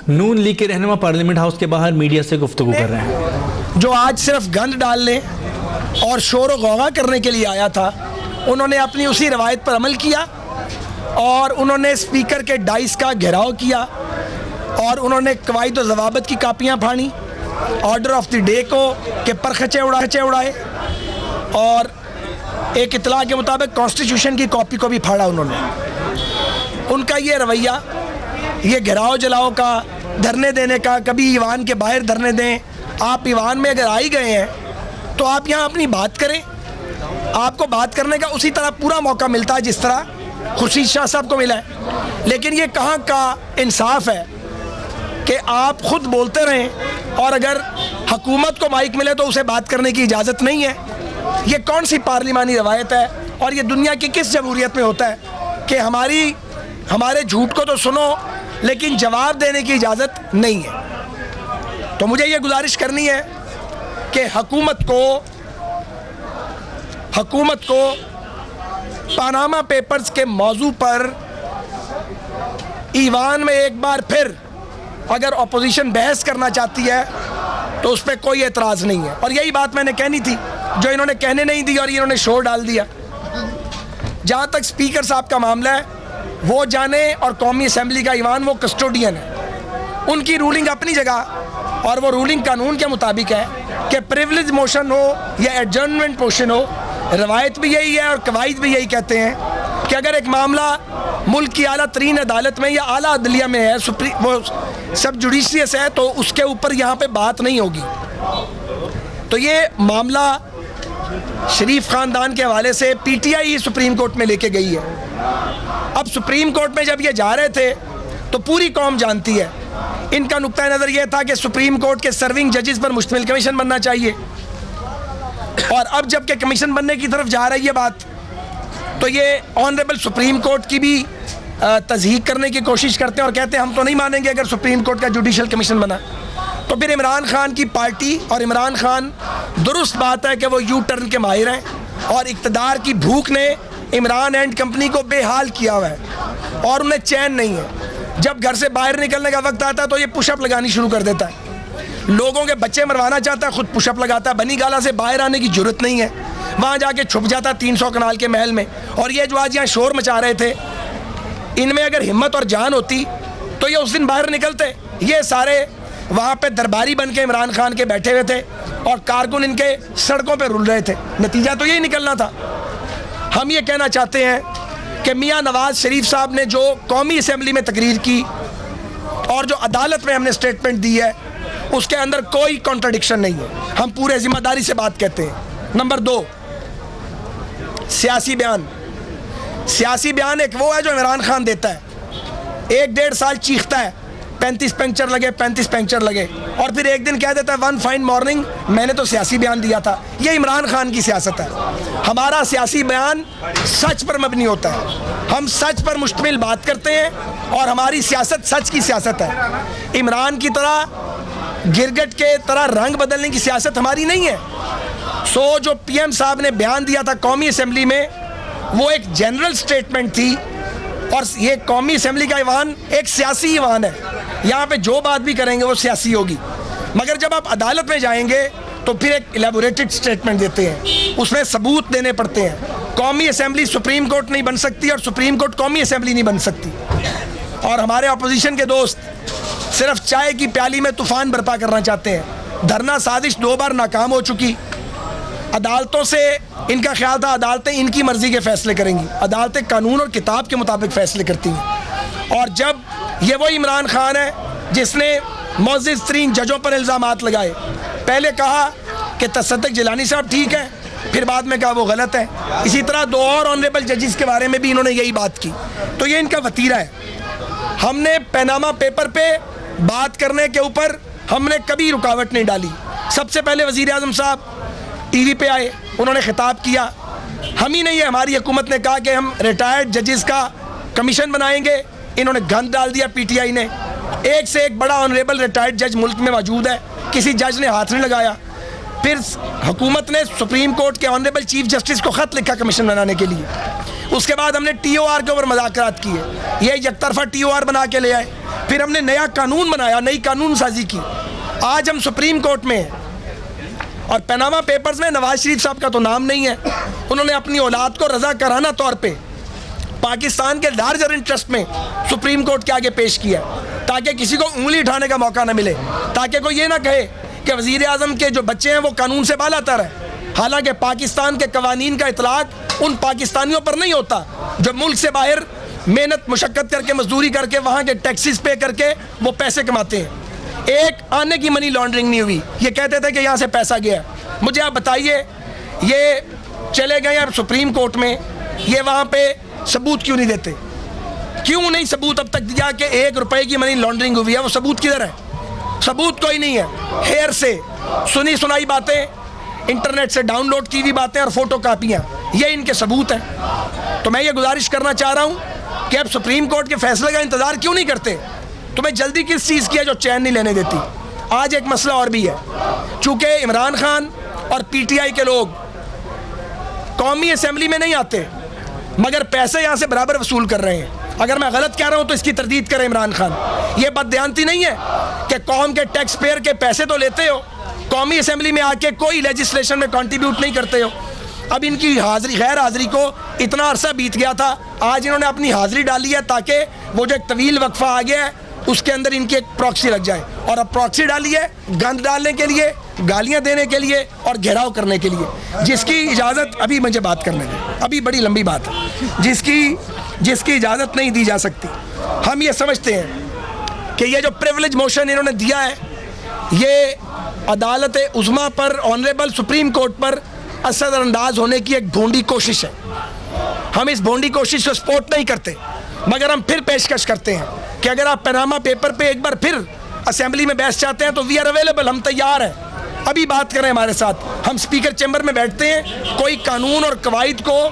नून league के रहनुमा parliament house के बाहर मीडिया से गुफ्तगू कर रहे हैं। जो आज सिर्फ गंद डालने और शोर गौवा करने के लिए आया था, उन्होंने अपनी उसी रवायत पर अमल किया और उन्होंने स्पीकर के डाइस का घेराव किया और उन्होंने कवायद व ज़वाबत की कापियाँ फाड़ी, ऑर्डर ऑफ द डे को के परखचे उड़ाए और एक इतला के मुताबिक कॉन्स्टिट्यूशन की कॉपी को भी फाड़ा उन्होंने। उनका ये रवैया, ये घेराव जलाओ का, धरने देने का, कभी ईवान के बाहर धरने दें। आप ईवान में अगर आ ही गए हैं तो आप यहाँ अपनी बात करें। आपको बात करने का उसी तरह पूरा मौका मिलता है जिस तरह खुर्शीद शाह साहब को मिला है। लेकिन ये कहाँ का इंसाफ है कि आप खुद बोलते रहें और अगर हुकूमत को माइक मिले तो उसे बात करने की इजाज़त नहीं है। ये कौन सी पार्लिमानी रवायत है और ये दुनिया की किस जमहूरियत में होता है कि हमारे झूठ को तो सुनो लेकिन जवाब देने की इजाज़त नहीं है। तो मुझे ये गुजारिश करनी है कि हुकूमत को पानामा पेपर्स के मौजू पर ईवान में एक बार फिर अगर अपोजिशन बहस करना चाहती है तो उस पर कोई एतराज़ नहीं है। और यही बात मैंने कहनी थी जो इन्होंने कहने नहीं दी और इन्होंने शोर डाल दिया। जहाँ तक स्पीकर साहब का मामला है, वो जाने और कौमी असम्बली का ईवान वो कस्टोडियन है, उनकी रूलिंग अपनी जगह और वो रूलिंग कानून के मुताबिक है कि प्रिविलेज मोशन हो या एडजर्नमेंट मोशन हो। रवायत भी यही है और कवायद भी यही कहते हैं कि अगर एक मामला मुल्क की आला तरीन अदालत में या आला अदलिया में है, वो सब जुडिशियस है, तो उसके ऊपर यहाँ पे बात नहीं होगी। तो ये मामला शरीफ ख़ानदान के हवाले से पीटीआई सुप्रीम कोर्ट में लेके गई है। अब सुप्रीम कोर्ट में जब ये जा रहे थे तो पूरी कौम जानती है, इनका नुक्ता नज़र ये था कि सुप्रीम कोर्ट के सर्विंग जजेस पर मुश्तमिल कमीशन बनना चाहिए। और अब जबकि कमीशन बनने की तरफ जा रही है बात, तो ये ऑनरेबल सुप्रीम कोर्ट की भी तज़हीक करने की कोशिश करते हैं और कहते हैं हम तो नहीं मानेंगे अगर सुप्रीम कोर्ट का जुडिशल कमीशन बना। तो फिर इमरान खान की पार्टी और इमरान खान, दुरुस्त बात है कि वो यू टर्न के माहिर हैं और इक़्तिदार की भूख ने इमरान एंड कंपनी को बेहाल किया हुआ है और उन्हें चैन नहीं है। जब घर से बाहर निकलने का वक्त आता है तो ये पुशअप लगानी शुरू कर देता है, लोगों के बच्चे मरवाना चाहता है, खुद पुशअप लगाता है। बनी गाला से बाहर आने की जरूरत नहीं है, वहाँ जाके छुप जाता 300 कनाल के महल में। और ये जो आज यहाँ शोर मचा रहे थे, इनमें अगर हिम्मत और जान होती तो ये उस दिन बाहर निकलते। ये सारे वहाँ पे दरबारी बन के इमरान खान के बैठे हुए थे और कारकुन इनके सड़कों पे रुल रहे थे। नतीजा तो यही निकलना था। हम ये कहना चाहते हैं कि मियाँ नवाज शरीफ साहब ने जो कौमी असम्बली में तकरीर की और जो अदालत में हमने स्टेटमेंट दी है, उसके अंदर कोई कॉन्ट्रडिक्शन नहीं है। हम पूरे जिम्मेदारी से बात कहते हैं। नंबर 2, सियासी बयान। सियासी बयान एक वो है जो इमरान खान देता है, 1-1.5 साल चीखता है 35 पंक्चर लगे, 35 पंक्चर लगे, और फिर एक दिन कह देता है वन फाइन मॉर्निंग मैंने तो सियासी बयान दिया था। ये इमरान खान की सियासत है। हमारा सियासी बयान सच पर मबनी होता है, हम सच पर मुश्तमिल बात करते हैं और हमारी सियासत सच की सियासत है। इमरान की तरह गिरगट के तरह रंग बदलने की सियासत हमारी नहीं है। जो पीएम साहब ने बयान दिया था कौमी असम्बली में, वो एक जनरल स्टेटमेंट थी और ये कौमी असम्बली का ईवान एक सियासी ईवान है। यहाँ पे जो बात भी करेंगे वो सियासी होगी, मगर जब आप अदालत में जाएंगे तो फिर एक इलेबोरेटेड स्टेटमेंट देते हैं, उसमें सबूत देने पड़ते हैं। कौमी असम्बली सुप्रीम कोर्ट नहीं बन सकती और सुप्रीम कोर्ट कौमी असम्बली नहीं बन सकती। और हमारे अपोजिशन के दोस्त सिर्फ चाय की प्याली में तूफान बर्पा करना चाहते हैं। धरना साजिश 2 बार नाकाम हो चुकी। अदालतों से इनका ख्याल था अदालतें इनकी मर्ज़ी के फ़ैसले करेंगी, अदालतें कानून और किताब के मुताबिक फ़ैसले करती हैं। और जब ये वही इमरान खान है जिसने मुअज़्ज़िज़ तरीन जजों पर इल्ज़ामात लगाए, पहले कहा कि तसद्दुक़ जिलानी साहब ठीक है, फिर बाद में कहा वो गलत है। इसी तरह 2 और ऑनरेबल जजेस के बारे में भी इन्होंने यही बात की। तो ये इनका वतीरा है। हमने पनामा पेपर पे बात करने के ऊपर हमने कभी रुकावट नहीं डाली। सबसे पहले वज़ीर आज़म साहब टीवी पे आए, उन्होंने खिताब किया। हम ही नहीं है, हमारी हुकूमत ने कहा कि हम रिटायर्ड जजेस का कमीशन बनाएंगे, इन्होंने गंद डाल दिया पीटीआई ने। एक से एक बड़ा ऑनरेबल रिटायर्ड जज मुल्क में मौजूद है, किसी जज ने हाथ नहीं लगाया। फिर हुकूमत ने सुप्रीम कोर्ट के ऑनरेबल चीफ जस्टिस को ख़त लिखा कमीशन बनाने के लिए। उसके बाद हमने TOR के ऊपर मुज़ाकरात किए, ये एक तरफा TOR बना के ले आए। फिर हमने नया कानून बनाया, नई कानून साजी की। आज हम सुप्रीम कोर्ट में हैं और पनामा पेपर्स में नवाज शरीफ साहब का तो नाम नहीं है। उन्होंने अपनी औलाद को रजा कराना तौर पे पाकिस्तान के लार्जर इंटरेस्ट में सुप्रीम कोर्ट के आगे पेश किया, ताकि किसी को उंगली उठाने का मौका न मिले, ताकि कोई ये ना कहे कि वज़ीर आज़म के जो बच्चे हैं वो कानून से बालातर है। हालांकि पाकिस्तान के कवानीन का इतलाक उन पाकिस्तानियों पर नहीं होता जो मुल्क से बाहर मेहनत मुशक्क़त करके मजदूरी करके वहाँ के टैक्सेस पे करके वो पैसे कमाते हैं। एक आने की मनी लॉन्ड्रिंग नहीं हुई। ये कहते थे कि यहाँ से पैसा गया। मुझे आप बताइए, ये चले गए अब सुप्रीम कोर्ट में, ये वहाँ पे सबूत क्यों नहीं देते? क्यों नहीं सबूत अब तक दिया कि 1 रुपए की मनी लॉन्ड्रिंग हुई है? वो सबूत किधर है? सबूत कोई नहीं है। हेयर से सुनी सुनाई बातें, इंटरनेट से डाउनलोड की हुई बातें और फोटो कापियाँ, ये इनके सबूत हैं। तो मैं ये गुजारिश करना चाह रहा हूँ कि अब सुप्रीम कोर्ट के फैसले का इंतज़ार क्यों नहीं करते? तुम्हें जल्दी किस चीज़ की है जो चैन नहीं लेने देती? आज एक मसला और भी है, चूँकि इमरान खान और PTI के लोग कौमी असम्बली में नहीं आते मगर पैसे यहाँ से बराबर वसूल कर रहे हैं। अगर मैं गलत कह रहा हूँ तो इसकी तरदीद करे इमरान खान। ये बददियानती नहीं है कि कौम के टैक्स पेयर के पैसे तो लेते हो, कौमी असम्बली में आके कोई लेजिस्लेशन में कंट्रीब्यूट नहीं करते हो। अब इनकी हाज़िरी गैर हाज़िरी को इतना अरसा बीत गया था, आज इन्होंने अपनी हाज़िरी डाली है ताकि वो जो एक तवील वक्फा आ गया है उसके अंदर इनकी एक प्रॉक्सी लग जाए। और अब प्रॉक्सी डाली है गंद डालने के लिए, गालियाँ देने के लिए और घेराव करने के लिए, जिसकी इजाज़त अभी मुझे बात करने दें, अभी बड़ी लंबी बात है, जिसकी इजाज़त नहीं दी जा सकती। हम ये समझते हैं कि ये जो प्रिविलेज मोशन इन्होंने दिया है, ये अदालत उज़्मा पर, ऑनरेबल सुप्रीम कोर्ट पर असरअंदाज होने की एक भोंडी कोशिश है। हम इस भोंडी कोशिश को सपोर्ट नहीं करते, मगर हम फिर पेशकश करते हैं कि अगर आप पनामा पेपर पे एक बार फिर असेंबली में बैठ जाते हैं तो वी आर अवेलेबल, हम तैयार हैं। अभी बात करें हमारे साथ, हम स्पीकर चैम्बर में बैठते हैं। कोई कानून और कवायद को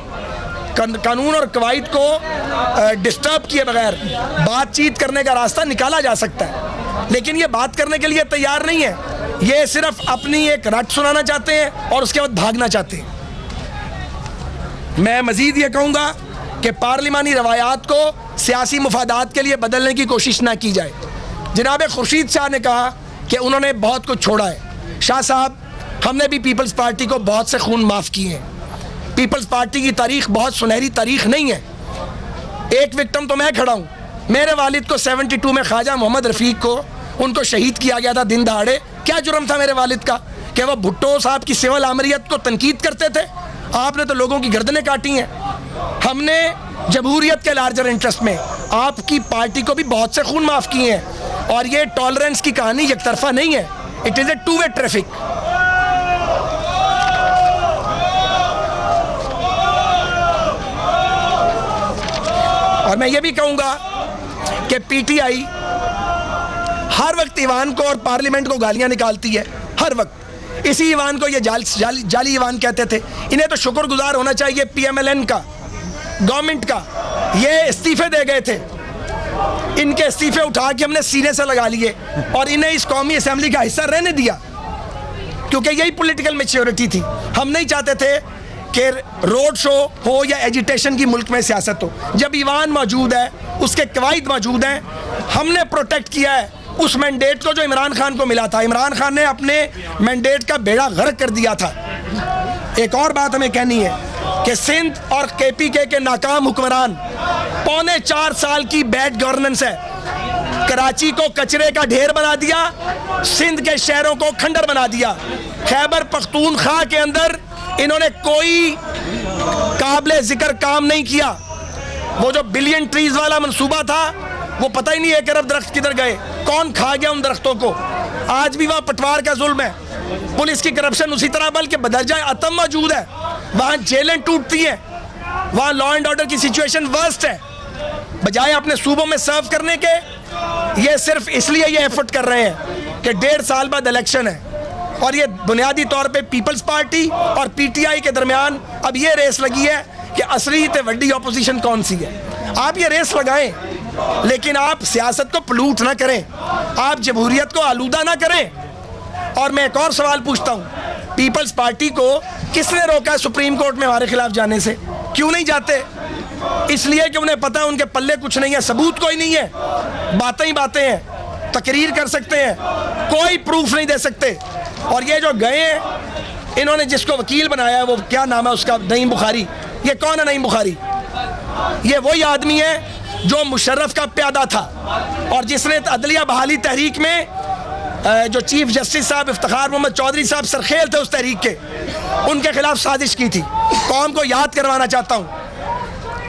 डिस्टर्ब किए बगैर बातचीत करने का रास्ता निकाला जा सकता है, लेकिन ये बात करने के लिए तैयार नहीं है। ये सिर्फ अपनी एक रट सुनाना चाहते हैं और उसके बाद भागना चाहते हैं। मैं मजीद ये कहूँगा कि पार्लिमानी रवायात को सियासी मुफादात के लिए बदलने की कोशिश ना की जाए। जनाब खुर्शीद शाह ने कहा कि उन्होंने बहुत कुछ छोड़ा है। शाह साहब, हमने भी पीपल्स पार्टी को बहुत से खून माफ़ किए हैं। पीपल्स पार्टी की तारीख बहुत सुनहरी तारीख नहीं है। एक विक्टिम तो मैं खड़ा हूँ। मेरे वालिद को 72 में ख्वाजा मोहम्मद रफ़ीक को उनको शहीद किया गया था दिन दहाड़े। क्या जुर्म था मेरे वालिद का कि वह भुट्टो साहब की सिविल आमरीत को तनकीद करते थे? आपने तो लोगों की गर्दनें काटी हैं। हमने जमहूरियत के लार्जर इंटरेस्ट में आपकी पार्टी को भी बहुत से खून माफ़ किए हैं। और ये टॉलरेंस की कहानी एक तरफा नहीं है, it is a two way traffic. और मैं ये भी कहूँगा कि PTI हर वक्त ईवान को और पार्लियामेंट को गालियाँ निकालती है, हर वक्त। इसी ईवान को ये जाली ईवान कहते थे। इन्हें तो शुक्रगुजार होना चाहिए PMLN का, गवर्नमेंट का। ये इस्तीफे दे गए थे, इनके इस्तीफे उठा के हमने सीने से लगा लिए और इन्हें इस कौमी असेंबली का हिस्सा रहने दिया, क्योंकि यही पॉलिटिकल मैच्योरिटी थी। हम नहीं चाहते थे कि रोड शो हो या एजिटेशन की मुल्क में सियासत हो। जब ईवान मौजूद है, उसके कवायद मौजूद हैं, हमने प्रोटेक्ट किया है उस मैंडेट को जो इमरान खान को मिला था। इमरान खान ने अपने मैंडेट का बेड़ा गर्क कर दिया था। एक और बात हमें कहनी है कि सिंध और KPK के नाकाम हुक्मरान, 4.25 साल की बैड गवर्नेंस है। कराची को कचरे का ढेर बना दिया, सिंध के शहरों को खंडर बना दिया। खैबर पख्तूनख्वा के अंदर इन्होंने कोई काबिल जिक्र काम नहीं किया। वो जो बिलियन ट्रीज वाला मंसूबा था, वो पता ही नहीं 1 अरब दरख्त किधर गए, कौन खा गया उन दरख्तों को। आज भी वहाँ पटवार का जुल्म है, पुलिस की करप्शन उसी तरह बल्कि बदरजा अतम मौजूद है। वहाँ जेलें टूटती हैं, वहाँ लॉ एंड ऑर्डर की सिचुएशन वर्स्ट है। बजाय अपने सूबों में सर्व करने के, ये सिर्फ इसलिए ये एफर्ट कर रहे हैं कि 1.5 साल बाद इलेक्शन है और ये बुनियादी तौर पे पीपल्स पार्टी और PTI के दरमियान अब ये रेस लगी है कि असली ते वड्डी ऑपोजिशन कौन सी है। आप ये रेस लगाएं, लेकिन आप सियासत को पलूट ना करें, आप जमहूरियत को आलूदा ना करें। और मैं एक और सवाल पूछता हूँ, पीपल्स पार्टी को किसने रोका है सुप्रीम कोर्ट में हमारे खिलाफ जाने से? क्यों नहीं जाते? इसलिए कि उन्हें पता है उनके पल्ले कुछ नहीं है, सबूत कोई नहीं है। बातें ही बातें हैं, तकरीर कर सकते हैं, कोई प्रूफ नहीं दे सकते। और ये जो गए हैं, इन्होंने जिसको वकील बनाया, वो क्या नाम है उसका, नईम बुखारी। ये कौन है नईम बुखारी? ये वही आदमी है जो मुशर्रफ का प्यादा था और जिसने अदलिया बहाली तहरीक में जो चीफ जस्टिस साहब इफ्तिखार मोहम्मद चौधरी साहब सरखेल थे उस तहरीक के, उनके खिलाफ साजिश की थी। कौम को याद करवाना चाहता हूँ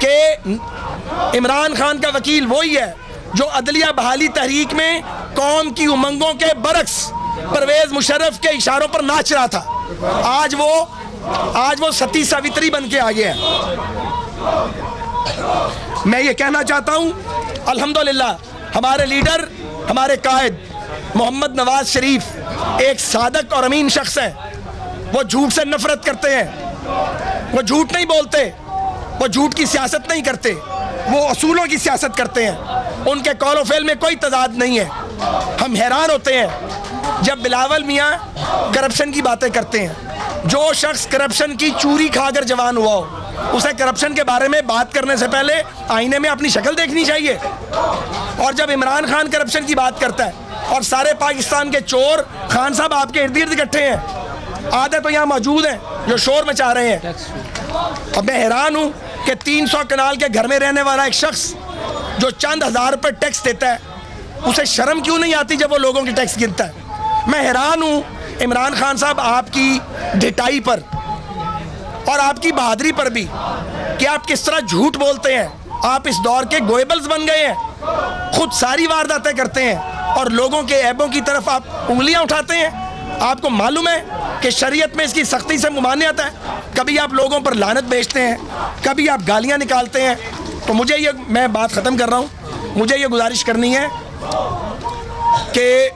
कि इमरान खान का वकील वही है जो अदलिया बहाली तहरीक में कौम की उमंगों के बरक्स परवेज मुशर्रफ के इशारों पर नाच रहा था। आज वो सती सावित्री बन के आ गया है। मैं ये कहना चाहता हूँ, अल्हम्दुलिल्लाह हमारे लीडर, हमारे कायद मोहम्मद नवाज शरीफ एक सादक और अमीन शख्स हैं। वो झूठ से नफरत करते हैं, वो झूठ नहीं बोलते, वो झूठ की सियासत नहीं करते, वो असूलों की सियासत करते हैं। उनके कौल फेल में कोई तजाद नहीं है। हम हैरान होते हैं जब बिलावल मियाँ करप्शन की बातें करते हैं। जो शख्स करप्शन की चूरी खाकर जवान हुआ हो, उसे करप्शन के बारे में बात करने से पहले आईने में अपनी शक्ल देखनी चाहिए। और जब इमरान खान करप्शन की बात करता है और सारे पाकिस्तान के चोर खान साहब आपके इर्द गिर्द इकट्ठे हैं, आधे तो यहाँ मौजूद हैं जो शोर मचा रहे हैं। अब मैं हैरान हूँ कि 300 कनाल के घर में रहने वाला एक शख्स जो चंद हज़ार रुपये टैक्स देता है, उसे शर्म क्यों नहीं आती जब वो लोगों की टैक्स गिनता है। मैं हैरान हूँ इमरान खान साहब आपकी ढिठाई पर और आपकी बहादुरी पर भी कि आप किस तरह झूठ बोलते हैं। आप इस दौर के गोएबल्स बन गए हैं, खुद सारी वारदातें करते हैं और लोगों के ऐबों की तरफ आप उंगलियां उठाते हैं। आपको मालूम है कि शरीयत में इसकी सख्ती से मुमानियत है। कभी आप लोगों पर लानत भेजते हैं, कभी आप गालियां निकालते हैं। तो मुझे ये, मैं बात ख़त्म कर रहा हूँ, मुझे ये गुजारिश करनी है कि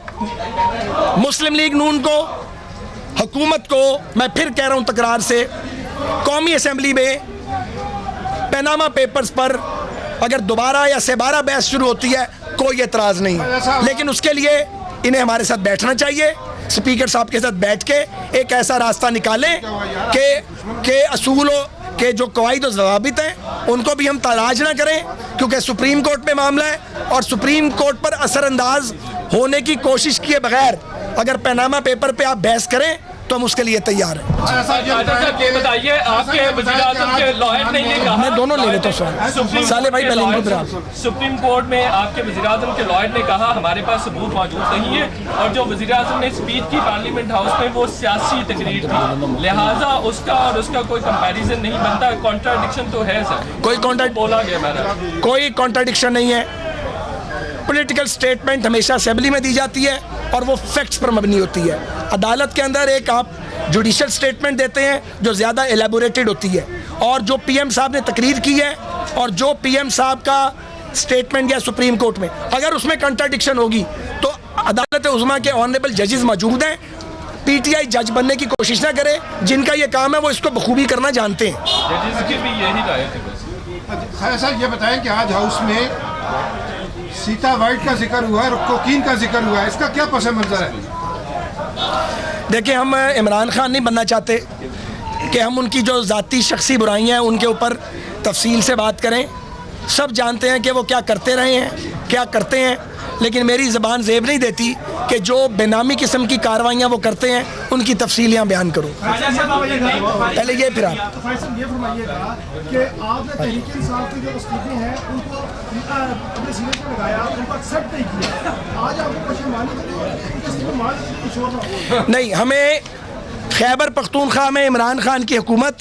मुस्लिम लीग नून को, हुकूमत को, मैं फिर कह रहा हूँ तकरार से, कौमी असम्बली में पनामा पेपर्स पर अगर दोबारा या सेबारा बहस शुरू होती है कोई एतराज़ नहीं है, लेकिन उसके लिए इन्हें हमारे साथ बैठना चाहिए। स्पीकर साहब के साथ बैठ के एक ऐसा रास्ता निकालें कि असूलों के जो कवायद और ज़वाबित हैं उनको भी हम तलाश ना करें, क्योंकि सुप्रीम कोर्ट में मामला है और सुप्रीम कोर्ट पर असरअंदाज होने की कोशिश किए बगैर अगर पनामा पेपर पे आप बहस करें तो हम उसके लिए तैयार हैं। बताइए, आपके वज़ीर-ए-आज़म के लॉयर ने ये कहा, मैं दोनों ले लेता हूँ साले भाई, पहले इनको फिर आप। सुप्रीम कोर्ट में आपके वज़ीर-ए-आज़म के लॉयर ने कहा हमारे पास सबूत मौजूद नहीं है और जो वज़ीर-ए-आज़म ने स्पीच की पार्लियामेंट हाउस में वो सियासी तकरीर थी, लिहाजा उसका और उसका कोई कंपैरिजन नहीं बनता। कॉन्ट्राडिक्शन तो है सर, कोई कॉन्ट्रैक्ट बोला गया मैंने, कोई कॉन्ट्राडिक्शन नहीं है। पॉलिटिकल स्टेटमेंट हमेशा असेंबली में दी जाती है और वो फैक्ट्स पर मबनी होती है। अदालत के अंदर एक आप जुडिशल स्टेटमेंट देते हैं जो ज़्यादा एलेबोरेटेड होती है, और जो पीएम साहब ने तकरीर की है और जो पीएम साहब का स्टेटमेंट गया सुप्रीम कोर्ट में, अगर उसमें कंट्राडिक्शन होगी तो अदालत उज़्मा के ऑनरेबल जजेस मौजूद हैं। पीटीआई जज बनने की कोशिश ना करे, जिनका ये काम है वो इसको बखूबी करना जानते हैं। जजेस की भी यही राय थी। खैर साहब ये बताएं कि आज हाउस में सीता वाइट का जिक्र हुआ है और कोकीन का जिक्र हुआ है, इसका क्या पस मंजर है? देखिए, हम इमरान खान नहीं बनना चाहते कि हम उनकी जो ज़ाती शख्सी बुराइयां हैं उनके ऊपर तफसील से बात करें। सब जानते हैं कि वो क्या करते रहे हैं, क्या करते हैं, लेकिन मेरी ज़बान जेब नहीं देती कि जो बेनामी किस्म की कार्रवाइयाँ वो करते हैं उनकी तफसीलियाँ बयान करूँ। पहले ये फिर आप ये फरमाइएगा कि आपने तहरीक इंसाफ के जो इस्तीफे हैं उनको अपने सीने पे लगाया, उनको एक्सेप्ट नहीं किया, आज आपको पशेमानी नहीं। हमें खैबर पख्तूनख्वा में इमरान खान की हुकूमत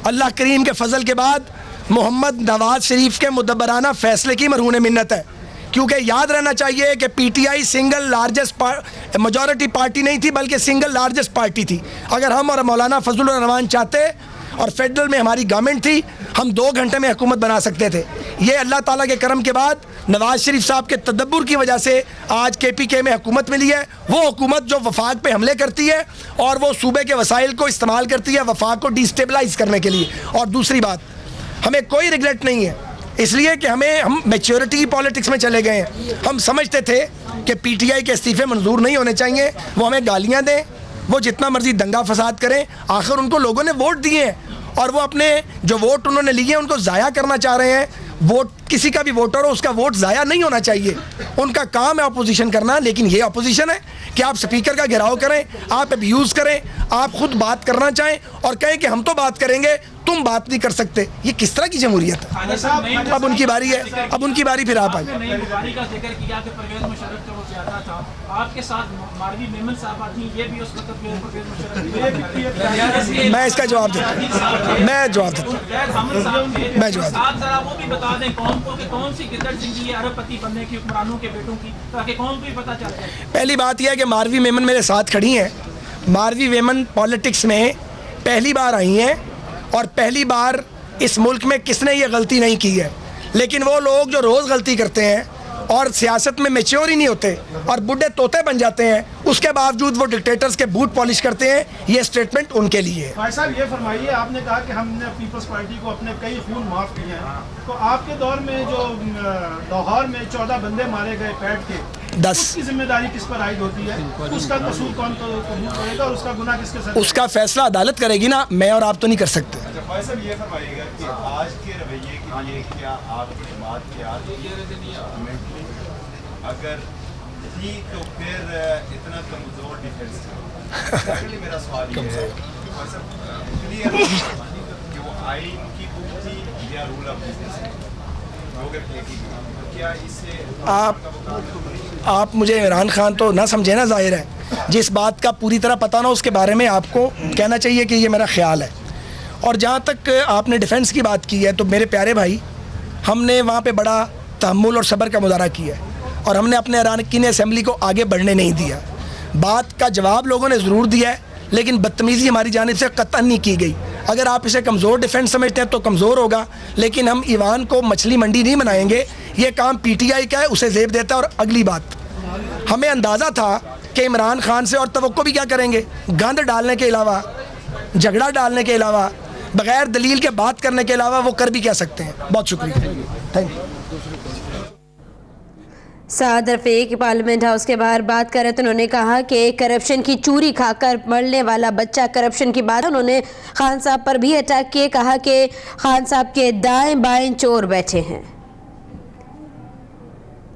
अल्लाह करीम के फजल के बाद मोहम्मद नवाज शरीफ के मुदब्बराना फैसले की मरहून मिन्नत है, क्योंकि याद रहना चाहिए कि PTI single largest majority party नहीं थी बल्कि सिंगल लार्जेस्ट पार्टी थी। अगर हम और मौलाना फजलुर रहमान चाहते और फेडरल में हमारी गवर्नमेंट थी, हम 2 घंटे में हुकूमत बना सकते थे। ये अल्लाह ताला के करम के बाद नवाज शरीफ साहब के तदब्बुर की वजह से आज KPK में हुकूमत मिली है। वो हुकूमत जो वफाक पे हमले करती है और वो सूबे के वसाइल को इस्तेमाल करती है वफाक को डिस्टेबलाइज करने के लिए। और दूसरी बात, हमें कोई रिग्रेट नहीं है, इसलिए कि हम मैच्योरिटी की पॉलिटिक्स में चले गए हैं। हम समझते थे कि PTI के इस्तीफे मंजूर नहीं होने चाहिए, वो हमें गालियाँ दें, वो जितना मर्जी दंगा फसाद करें, आखिर उनको लोगों ने वोट दिए हैं और वो अपने जो वोट उन्होंने लिए हैं उनको ज़ाया करना चाह रहे हैं। वोट किसी का भी वोटर हो उसका वोट ज़ाया नहीं होना चाहिए। उनका काम है अपोजिशन करना, लेकिन ये अपोजिशन है कि आप स्पीकर का घेराव करें, आप अब्यूज़ करें, आप खुद बात करना चाहें और कहें कि हम तो बात करेंगे, तुम बात नहीं कर सकते। ये किस तरह की जमहूरियत है? अब उनकी बारी है, अब उनकी बारी, फिर आप आए। आपके साथ मारवी मेमन साहब थी, ये भी उस वक्त मैं इसका जवाब देता हूं, मैं जवाब देता हूं, मैं जवाब आप जरा वो भी बता दें कौन को कि कौन सी गिद्दड़ जिंदगी है अरबपति बनने की हुक्मरानों के बेटों की, ताकि कौन को भी पता चल जाए। पहली बात यह है कि मारवी मेमन मेरे साथ खड़ी हैं। मारवी मेमन पॉलिटिक्स में पहली बार आई हैं और पहली बार इस मुल्क में किसने ये गलती नहीं की है। लेकिन वो लोग जो रोज़ गलती करते हैं और सियासत में मैच्योर ही नहीं होते और बुढ़े तोते बन जाते हैं, उसके बावजूद वो डिक्टेटर्स के बूट पॉलिश करते हैं, ये स्टेटमेंट उनके लिए है। भाई साहब ये फरमाइए, आपने कहा कि हमने पीपल्स पार्टी को अपने कई खून माफ़ किए हैं, तो आपके दौर में जो लाहौर में 14 बंदे मारे गए पैट के, 10 उसकी जिम्मेदारी किस पर आयद होती है? उसका कसूर कौन तो कबूल करेगा और उसका गुनाह किसके साथ? उसका फैसला अदालत करेगी ना, मैं और आप तो नहीं कर सकते। अच्छा भाई साहब ये फरमाइएगा कि आज के रवैये के लिए क्या आपकी बात क्या अगर थी तो फिर इतना कमजोर डिफेंस था? अगली मेरा सवाल ये है क्लियर कि वो आइन की बुक थी या रूल ऑफ बिजनेस तो क्या इससे आप मुझे इमरान खान तो ना समझे ना, जाहिर है जिस बात का पूरी तरह पता ना उसके बारे में आपको कहना चाहिए कि ये मेरा ख्याल है। और जहाँ तक आपने डिफेंस की बात की है तो मेरे प्यारे भाई, हमने वहाँ पे बड़ा तहम्मुल और सब्र का मुजाहरा किया है और हमने अपने अरकान असेंबली को आगे बढ़ने नहीं दिया। बात का जवाब लोगों ने ज़रूर दिया है, लेकिन बदतमीज़ी हमारी जानिब से कतई नहीं की गई। अगर आप इसे कमज़ोर डिफेंस समझते हैं तो कमज़ोर होगा, लेकिन हम ईवान को मछली मंडी नहीं बनाएंगे। ये काम PTI का है, उसे जेब देता है। और अगली बात, हमें अंदाज़ा था कि इमरान खान से और तवक्को भी क्या करेंगे, गंद डालने के अलावा, झगड़ा डालने के अलावा, बग़ैर दलील के बात करने के अलावा वो कर भी क्या सकते हैं। बहुत शुक्रिया, thank you. Saad Rafiq parliament house के बाहर बात कर रहे थे। उन्होंने कहा कि करप्शन की चूरी खाकर मरने वाला बच्चा करप्शन की बात। उन्होंने खान साहब पर भी अटैक किए, कहा कि खान साहब के दाएं बाएं चोर बैठे हैं।